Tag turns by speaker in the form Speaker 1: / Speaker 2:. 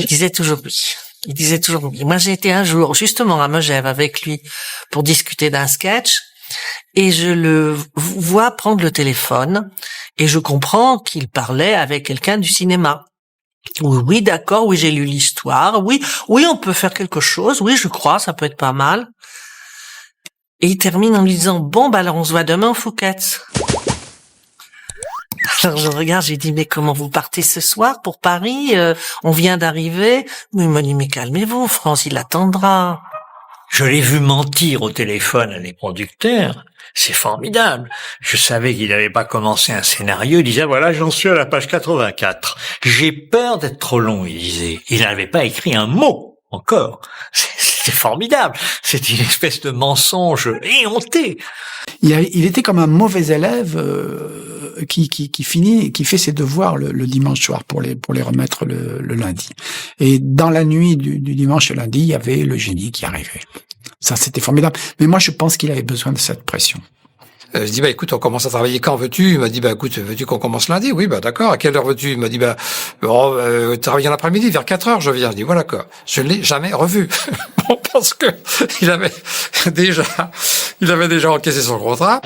Speaker 1: Il disait toujours oui. Il disait toujours oui. Moi, j'ai été un jour, justement, à Megève avec lui pour discuter d'un sketch et je le vois prendre le téléphone et je comprends qu'il parlait avec quelqu'un du cinéma. Oui, oui, d'accord, oui, j'ai lu l'histoire. Oui, oui, on peut faire quelque chose. Oui, je crois, ça peut être pas mal. Et il termine en lui disant, bon, bah alors on se voit demain au Fouquet's. Alors je regarde, j'ai dit, mais comment vous partez ce soir pour Paris? On vient d'arriver. Il m'a dit, mais calmez-vous, France, il attendra.
Speaker 2: Je l'ai vu mentir au téléphone à des producteurs. C'est formidable. Je savais qu'il n'avait pas commencé un scénario. Il disait, voilà, j'en suis à la page 84. J'ai peur d'être trop long, il disait. Il n'avait pas écrit un mot encore. C'était formidable. C'est une espèce de mensonge éhonté.
Speaker 3: Il était comme un mauvais élève qui fait ses devoirs le dimanche soir pour les remettre le lundi. Et dans la nuit du dimanche au lundi, il y avait le génie qui arrivait. Ça, c'était formidable. Mais moi, je pense qu'il avait besoin de cette pression.
Speaker 4: Je dis, bah, écoute, on commence à travailler quand veux-tu? Il m'a dit, bah, écoute, veux-tu qu'on commence lundi? Oui, bah, d'accord. À quelle heure veux-tu? Il m'a dit, bah, travailler en après-midi, vers 4 heures, je viens. Je dis, voilà, quoi. Je ne l'ai jamais revu. Bon, parce que il avait déjà encaissé son contrat.